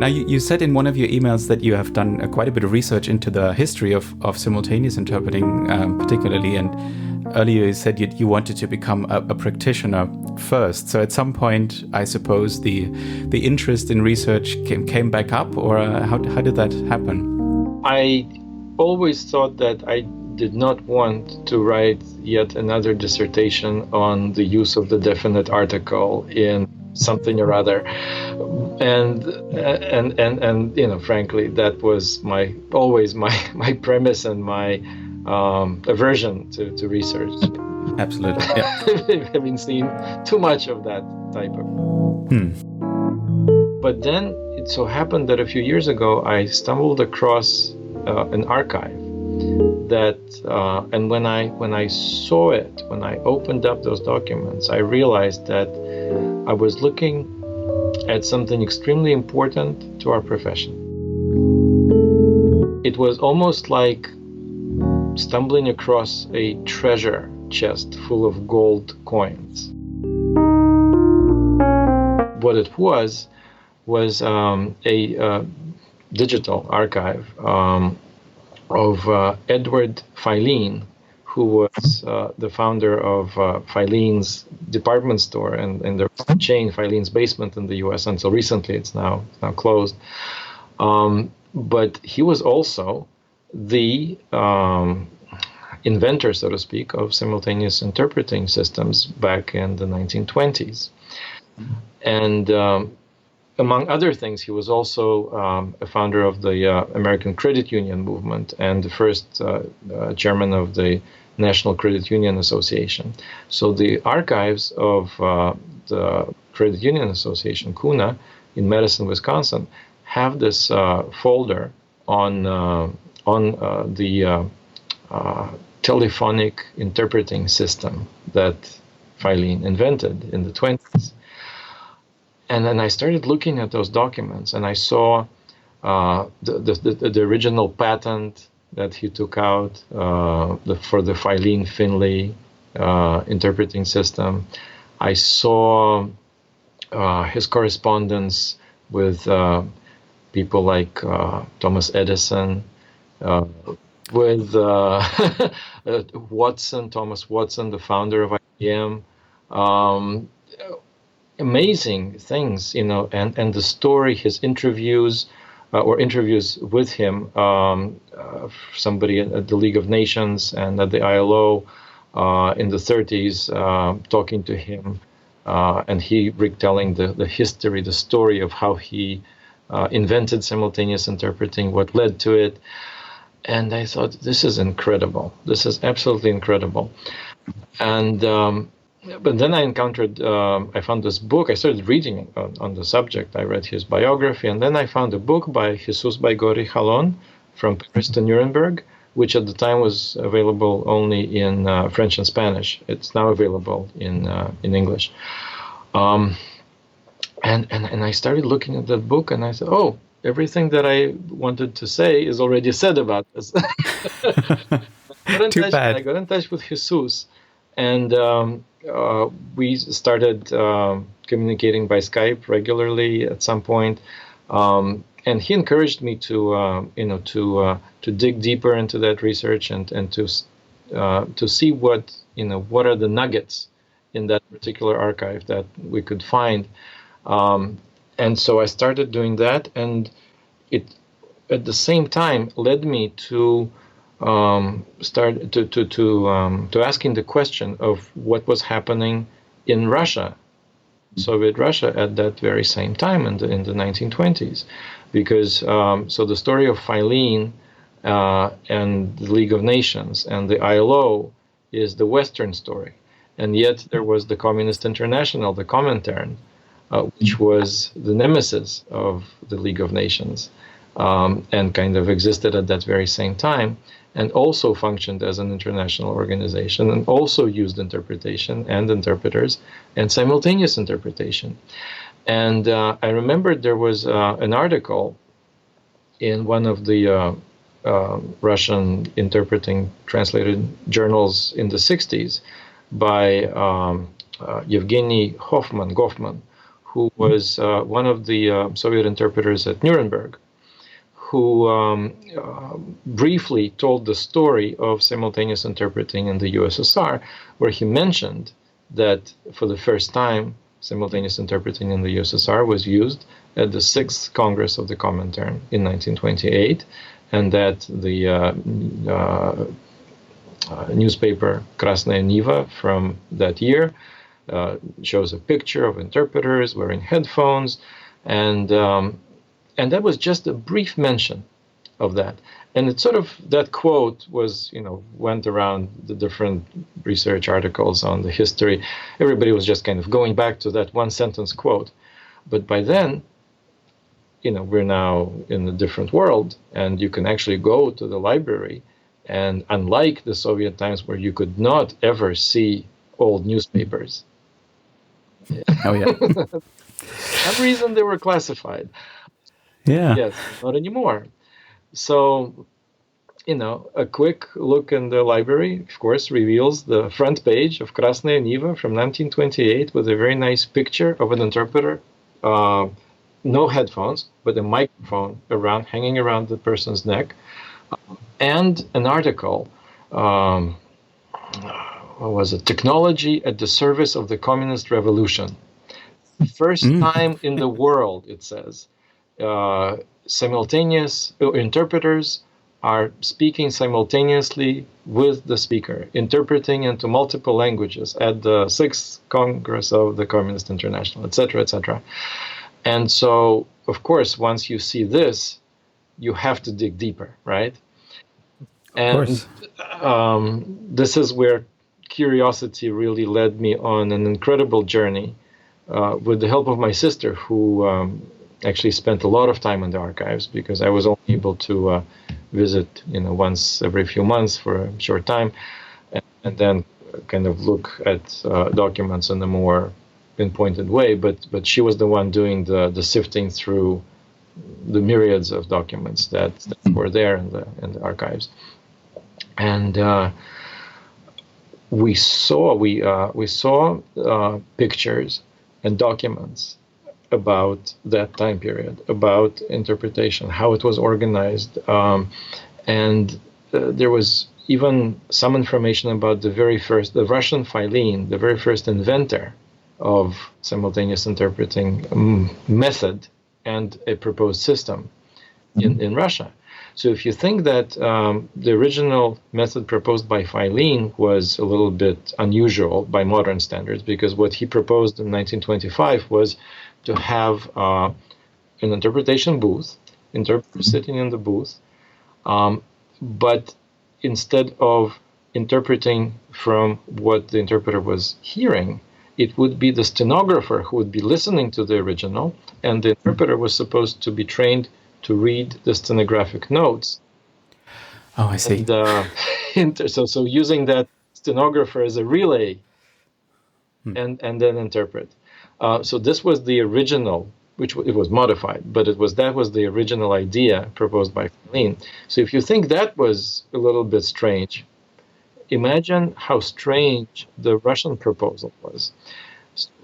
Now, you said in one of your emails that you have done quite a bit of research into the history of simultaneous interpreting, particularly, and earlier you said you wanted to become a practitioner first. So at some point, I suppose the interest in research came back up, or how did that happen? I always thought that I did not want to write yet another dissertation on the use of the definite article in something or other, and frankly, that was always my premise and my aversion to research. Absolutely, yeah. Having seen too much of that type of. But then it so happened that a few years ago I stumbled across an archive that, and when I saw it, when I opened up those documents, I realized that I was looking at something extremely important to our profession. It was almost like stumbling across a treasure chest full of gold coins. What it was a digital archive of Edward Filene, who was the founder of Filene's department store and the chain Filene's Basement in the U.S. until recently. It's now closed. But he was also the inventor, so to speak, of simultaneous interpreting systems back in the 1920s. And among other things, he was also a founder of the American Credit Union movement and the first chairman of the National Credit Union Association. So the archives of the Credit Union Association, CUNA, in Madison, Wisconsin, have this folder on the telephonic interpreting system that Filene invented in the 20s. And then I started looking at those documents, and I saw the original patent that he took out for the Filene and Finley interpreting system. I saw his correspondence with people like Thomas Edison, with Thomas Watson, the founder of IBM. Amazing things, and the story, his interviews or interviews with him, somebody at the League of Nations and at the ILO in the 30s, talking to him, and he retelling the history, the story of how he invented simultaneous interpreting, what led to it. And I thought, this is incredible. This is absolutely incredible. And but then I found this book. I started reading on the subject. I read his biography, and then I found a book by Jesus Baigorri Jalón, From Paris to Nuremberg, which at the time was available only in French and Spanish. It's now available in English. And I started looking at that book, and I said, oh, everything that I wanted to say is already said about this. Too bad. I got in touch with Jesus, and we started communicating by Skype regularly at some point, and he encouraged me to dig deeper into that research and to see what are the nuggets in that particular archive that we could find, and so I started doing that, and it at the same time led me to start to asking the question of what was happening in Russia, Soviet Russia, at that very same time in the 1920s, because so the story of Filene and the League of Nations and the ILO is the Western story, and yet there was the Communist International, the Comintern, which was the nemesis of the League of Nations, and kind of existed at that very same time, and also functioned as an international organization, and also used interpretation and interpreters and simultaneous interpretation. And I remember there was an article in one of the Russian interpreting translated journals in the 60s by Evgeny Goffman, who was one of the Soviet interpreters at Nuremberg, who briefly told the story of simultaneous interpreting in the USSR, where he mentioned that for the first time, simultaneous interpreting in the USSR was used at the 6th Congress of the Comintern in 1928, and that the newspaper Krasnaya Niva from that year shows a picture of interpreters wearing headphones, and that was just a brief mention of that. And it sort of, that quote was, went around the different research articles on the history. Everybody was just kind of going back to that one sentence quote. But by then, we're now in a different world, and you can actually go to the library, and unlike the Soviet times where you could not ever see old newspapers. Oh, yeah. For some reason they were classified. Yeah. Yes, not anymore. So, a quick look in the library, of course, reveals the front page of Krasnaya Niva from 1928 with a very nice picture of an interpreter, no headphones, but a microphone hanging around the person's neck, and an article, what was it? Technology at the Service of the Communist Revolution. First time in the world, it says, simultaneous interpreters are speaking simultaneously with the speaker, interpreting into multiple languages at the 6th Congress of the Communist International, etc., etc. And so, of course, once you see this, you have to dig deeper, right? And this is where curiosity really led me on an incredible journey with the help of my sister, who actually spent a lot of time in the archives, because I was only able to visit, once every few months for a short time, and then kind of look at documents in a more pinpointed way. But she was the one doing the sifting through the myriads of documents that were there in the archives, and we saw pictures and documents about that time period, about interpretation, how it was organized, and there was even some information about the Russian Filene, the very first inventor of simultaneous interpreting method and a proposed system in Russia. So if you think that the original method proposed by Filene was a little bit unusual by modern standards, because what he proposed in 1925 was to have an interpretation booth, interpreter sitting in the booth, but instead of interpreting from what the interpreter was hearing, it would be the stenographer who would be listening to the original, and the interpreter was supposed to be trained to read the stenographic notes. Oh, I see. And, so using that stenographer as a relay, and then interpret. So this was the original, which it was modified, but that was the original idea proposed by Filene. So if you think that was a little bit strange, imagine how strange the Russian proposal was.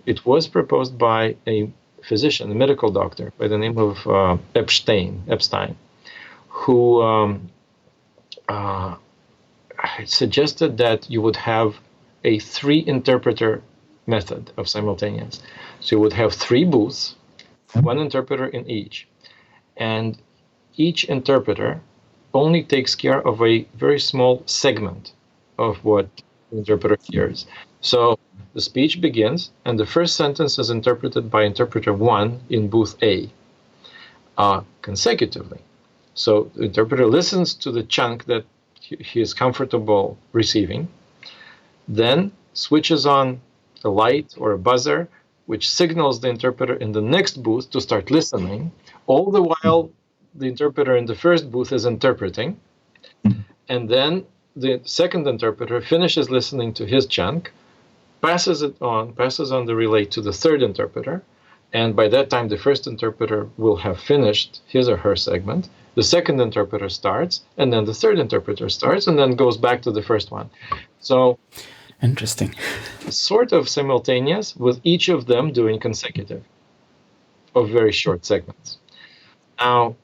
It was proposed by a physician, a medical doctor by the name of Epstein, who suggested that you would have a 3-interpreter method of simultaneous. So you would have 3 booths, 1 interpreter in each, and each interpreter only takes care of a very small segment of what the interpreter hears. So the speech begins, and the first sentence is interpreted by interpreter 1 in booth A consecutively. So the interpreter listens to the chunk that he is comfortable receiving, then switches on a light or a buzzer, which signals the interpreter in the next booth to start listening, all the while the interpreter in the first booth is interpreting, and then the second interpreter finishes listening to his chunk, passes on the relay to the third interpreter, and by that time the first interpreter will have finished his or her segment, the second interpreter starts, and then the third interpreter starts, and then goes back to the first one. So interesting. Sort of simultaneous, with each of them doing consecutive. of very short segments. Now,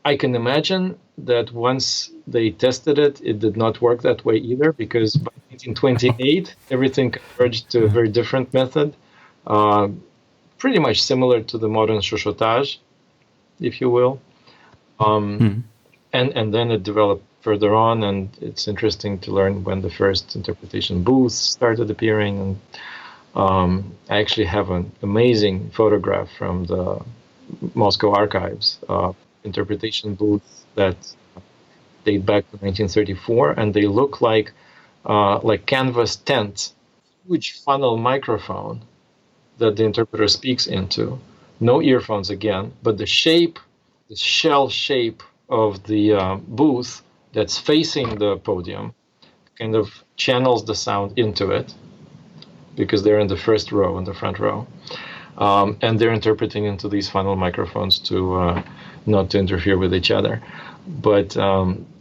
I can imagine that once they tested it, it did not work that way either, because by 1928, everything converged to a very different method, pretty much similar to the modern chuchotage, if you will. And then it developed further on, and it's interesting to learn when the first interpretation booths started appearing. And I actually have an amazing photograph from the Moscow archives, interpretation booths that date back to 1934, and they look like canvas tents, huge funnel microphone that the interpreter speaks into. No earphones again, but the shape, the shell shape of the booth that's facing the podium kind of channels the sound into it, because they're in the first row, in the front row. And they're interpreting into these funnel microphones to not to interfere with each other. But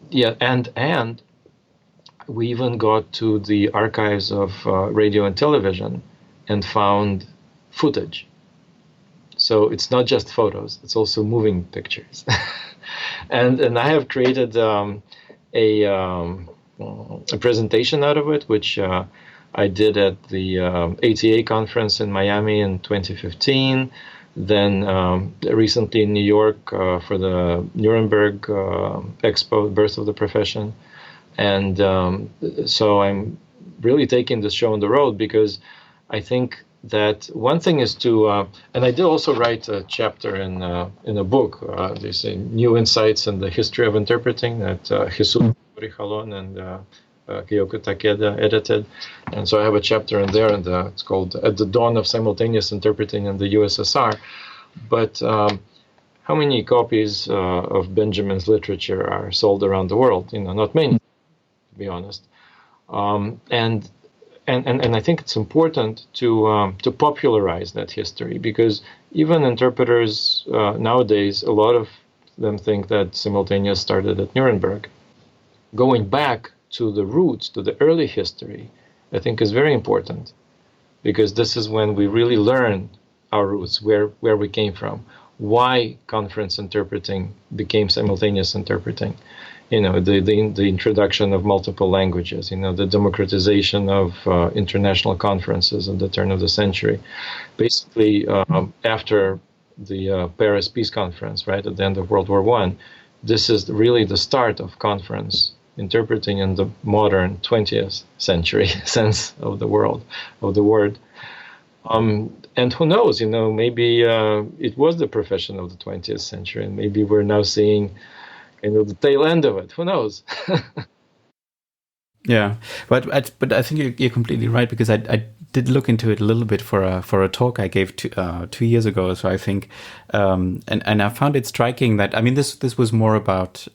yeah, and we even got to the archives of radio and television and found footage. So it's not just photos; it's also moving pictures. and I have created a presentation out of it, which I did at the ATA conference in Miami in 2015. Then recently in New York for the Nuremberg Expo, Birth of the Profession. And so I'm really taking this show on the road, because I think that one thing is to, and I did also write a chapter in a book, this New Insights in the History of Interpreting, that Jesus Rijalon and Kyoko Takeda edited. And so I have a chapter in there, and it's called At the Dawn of Simultaneous Interpreting in the USSR. But how many copies of Benjamin's literature are sold around the world? Not many, to be honest. And I think it's important to popularize that history, because even interpreters nowadays, a lot of them think that simultaneous started at Nuremberg. Going back to the roots, to the early history, I think is very important, because this is when we really learn our roots, where we came from, why conference interpreting became simultaneous interpreting. The introduction of multiple languages, the democratization of international conferences at the turn of the century. Basically, after the Paris Peace Conference, right, at the end of World War I, this is really the start of conference interpreting in the modern 20th century sense of the world, of the word. And who knows, maybe it was the profession of the 20th century, and maybe we're now seeing the tail end of it. Who knows? Yeah, but I think you're completely right, because I did look into it a little bit for a talk I gave 2 years ago. So I think, and I found it striking that, I mean, this was more about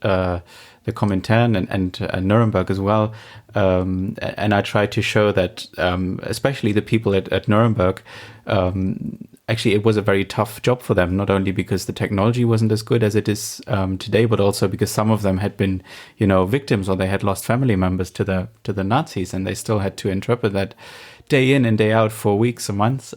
the Comintern and Nuremberg as well, and I tried to show that especially the people at Nuremberg, actually it was a very tough job for them, not only because the technology wasn't as good as it is today, but also because some of them had been, victims, or they had lost family members to the Nazis, and they still had to interpret that day in and day out for weeks or months.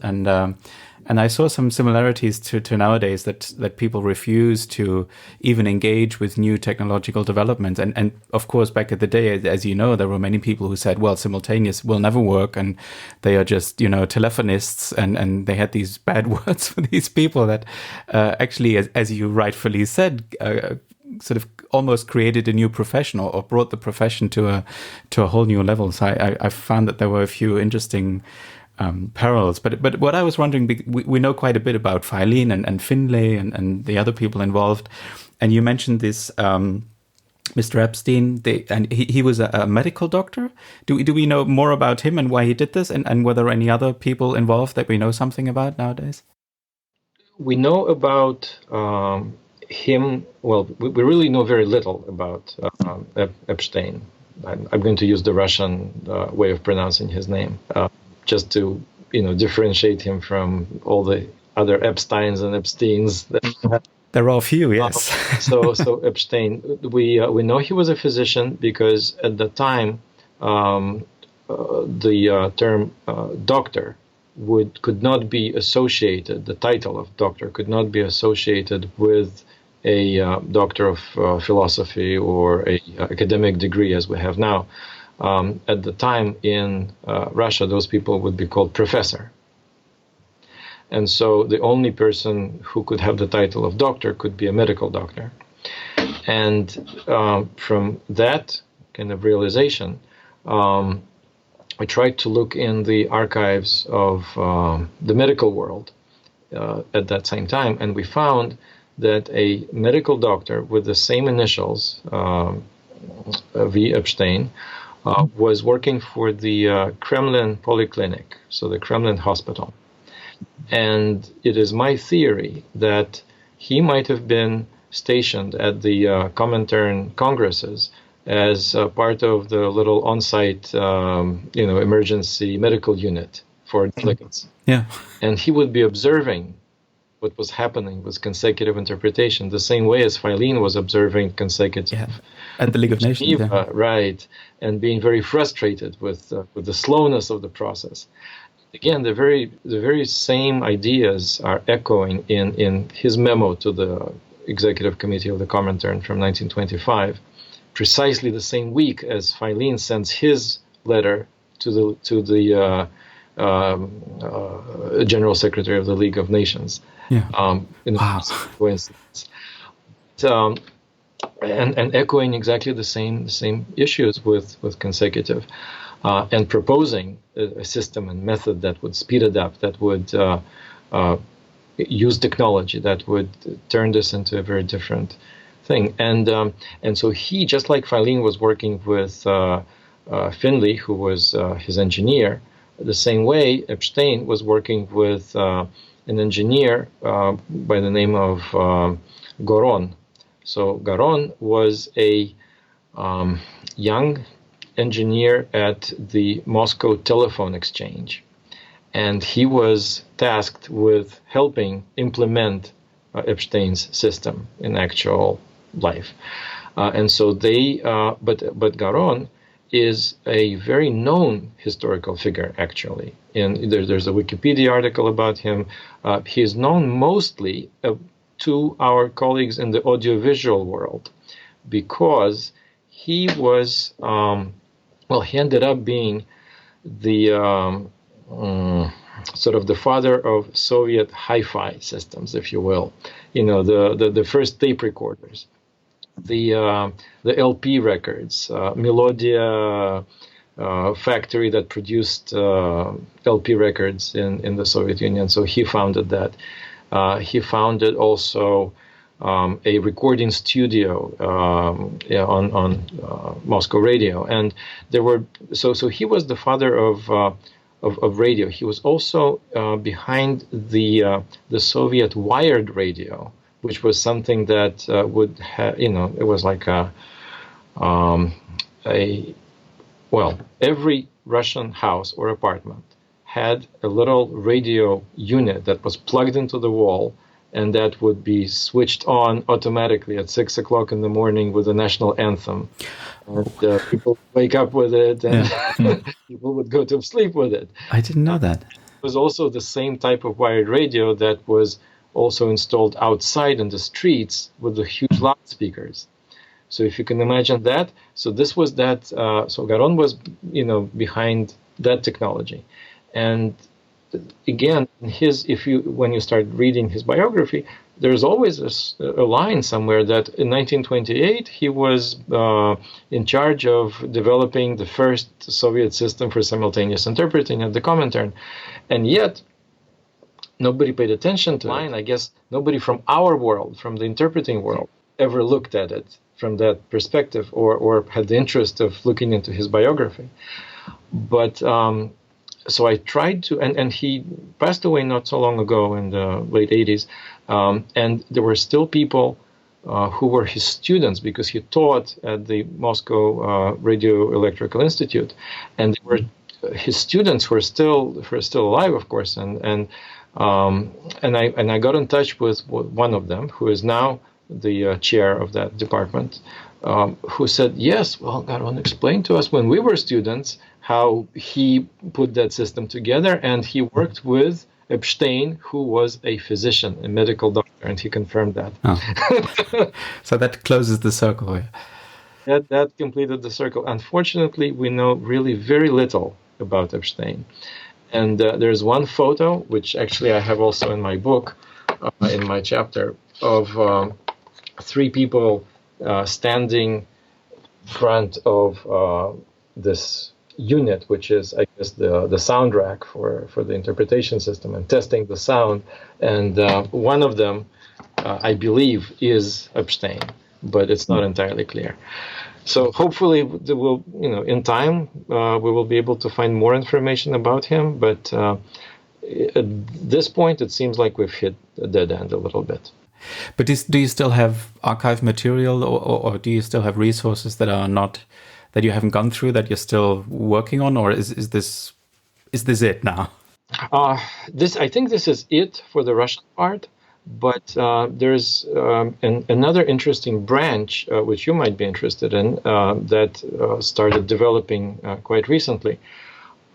And I saw some similarities to nowadays, that people refuse to even engage with new technological developments. And of course, back at the day, as you know, there were many people who said, well, simultaneous will never work, and they are just, telephonists, and they had these bad words for these people that actually, as you rightfully said, sort of almost created a new profession, or brought the profession to a whole new level. So I found that there were a few interesting parallels. But what I was wondering, we know quite a bit about Filene and Finley and the other people involved, and you mentioned this Mr. Epstein, and he was a medical doctor. Do we know more about him and why he did this, and were there any other people involved that we know something about nowadays? We know about him. Well, we really know very little about Epstein. I'm going to use the Russian way of pronouncing his name, just to differentiate him from all the other Epsteins and Epsteins. There are a few, yes. So Epstein, we know he was a physician, because at the time the term doctor could not be associated, the title of doctor could not be associated with a doctor of philosophy or a academic degree as we have now. At the time in Russia, those people would be called professor. And so the only person who could have the title of doctor could be a medical doctor. And from that kind of realization, I tried to look in the archives of the medical world at that same time, and we found that a medical doctor with the same initials, V. Epstein, was working for the Kremlin Polyclinic, so the Kremlin hospital. And it is my theory that he might have been stationed at the Comintern congresses as part of the little on-site, emergency medical unit for delegates. Yeah. And he would be observing what was happening with consecutive interpretation, the same way as Filene was observing consecutive. Yeah. At the League of Nations. Geneva, right, and being very frustrated with the slowness of the process. Again, the very same ideas are echoing in his memo to the Executive Committee of the Comintern from 1925, precisely the same week as Filene sends his letter to the General Secretary of the League of Nations. Yeah. Wow. Coincidence. And echoing exactly the same issues with consecutive, and proposing a system and method that would speed it up, that would use technology, that would turn this into a very different thing. And so he, just like Filene was working with Finley, who was his engineer, the same way Epstein was working with an engineer by the name of Goron. So Goron was a young engineer at the Moscow Telephone Exchange, and he was tasked with helping implement Epstein's system in actual life. And so but Goron is a very known historical figure, actually. And there's a Wikipedia article about him. He is known mostly to our colleagues in the audiovisual world because he was, he ended up being the sort of the father of Soviet hi-fi systems, if you will. The first tape recorders, the LP records, Melodia factory that produced LP records in the Soviet Union. So he founded that. He founded also a recording studio on Moscow radio, and there were so he was the father of radio. He was also behind the Soviet wired radio, which was something that would have, it was like every Russian house or apartment had a little radio unit that was plugged into the wall, and that would be switched on automatically at 6 o'clock in the morning with the national anthem. And people would wake up with it, and people would go to sleep with it. I didn't know that. It was also the same type of wired radio that was also installed outside in the streets with the huge loudspeakers. So if you can imagine that, so this was that. So Goron was, behind that technology. And again, when you start reading his biography, there's always a line somewhere that in 1928 he was in charge of developing the first Soviet system for simultaneous interpreting at the Comintern, and yet nobody paid attention to it. I guess nobody from our world, from the interpreting world, ever looked at it from that perspective, or had the interest of looking into his biography. But so I tried to, and he passed away not so long ago in the late 80s, and there were still people who were his students because he taught at the Moscow Radio Electrical Institute, and they were his students who are still alive, of course, and I got in touch with one of them who is now the chair of that department, who said, yes, well, Goron explained to us when we were students how he put that system together, and he worked with Epstein, who was a physician, a medical doctor, and he confirmed that. Oh. So that closes the circle here. That completed the circle. Unfortunately, we know really very little about Epstein. And there's one photo, which actually I have also in my book, in my chapter, of 3 people standing in front of this unit, which is, I guess, the sound rack for the interpretation system, and testing the sound. And one of them, I believe, is Epstein, but it's not entirely clear. So hopefully, we'll, in time, we will be able to find more information about him. But at this point, it seems like we've hit a dead end a little bit. But do you still have archive material, or do you still have resources that are not, that you haven't gone through, that you're still working on, or is this it now? I think this is it for the Russian part. But there's another interesting branch, which you might be interested in, that started developing quite recently.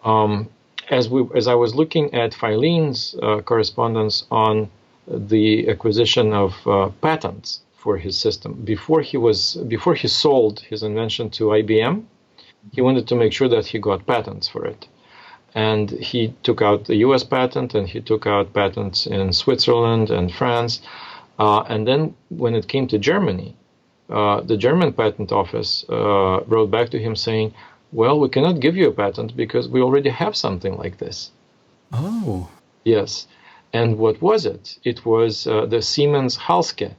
As I was looking at Filene's correspondence on the acquisition of patents for his system, before he sold his invention to IBM, he wanted to make sure that he got patents for it. And he took out the US patent, and he took out patents in Switzerland and France. And then when it came to Germany, the German patent office wrote back to him saying, well, we cannot give you a patent because we already have something like this. Oh. Yes. And what was it? It was the Siemens Halske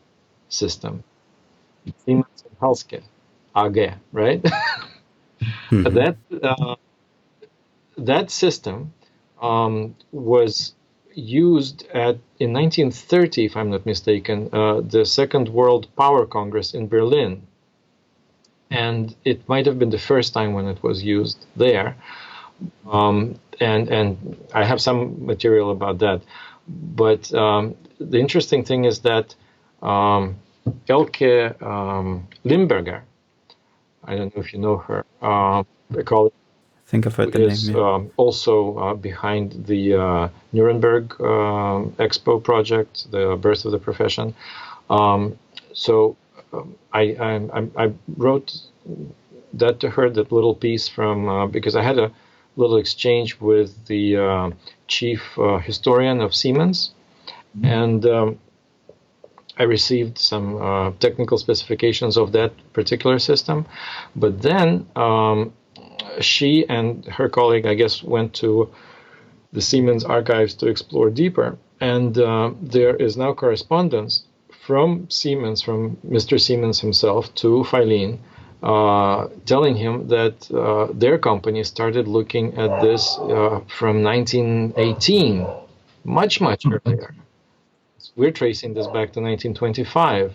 system. Siemens Halske AG, right? Mm-hmm. That system was used in 1930, if I'm not mistaken, the Second World Power Congress in Berlin. And it might have been the first time when it was used there. And I have some material about that. But the interesting thing is that Elke Limberger, I don't know if you know her, I call it, think I've heard the name. Yeah. Also behind the Nuremberg Expo project, the birth of the profession. So I wrote that to her, that little piece from, because I had a little exchange with the chief historian of Siemens, and I received some technical specifications of that particular system. But then she and her colleague, I guess, went to the Siemens archives to explore deeper. And there is now correspondence from Siemens, from Mr. Siemens himself, to Filene, telling him that their company started looking at this from 1918, much earlier. We're tracing this back to 1925.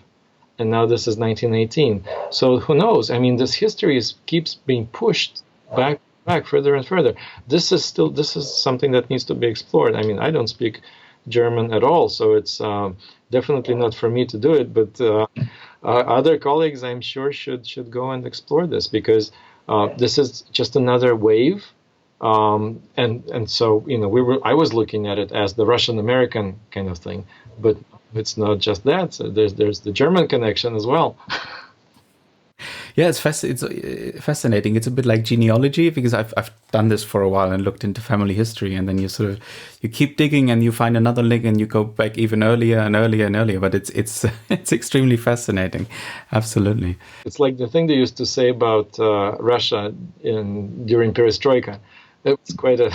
And now this is 1918. So who knows? I mean, this history keeps being pushed back further and further. This is something that needs to be explored. I mean, I don't speak German at all, so it's definitely not for me to do it. But other colleagues, I'm sure, should go and explore this, because this is just another wave. And so, I was looking at it as the Russian-American kind of thing, but it's not just that. So there's the German connection as well. Yeah, it's fascinating. It's a bit like genealogy, because I've done this for a while and looked into family history, and then you keep digging and you find another link and you go back even earlier and earlier and earlier. But it's extremely fascinating. Absolutely. It's like the thing they used to say about Russia during Perestroika. It was quite a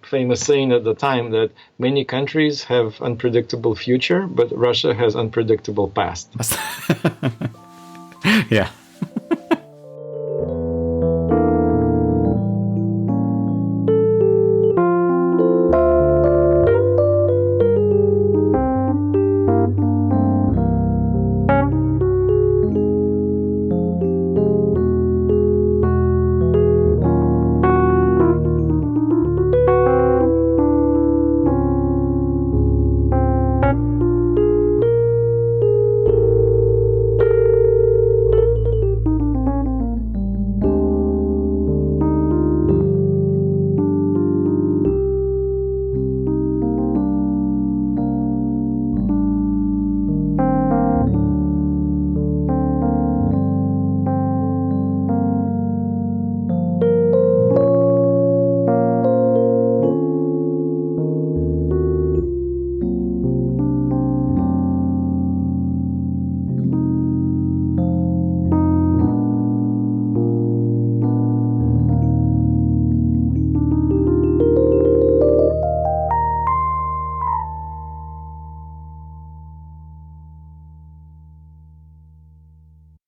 famous saying at the time, that many countries have unpredictable future, but Russia has unpredictable past. Yeah.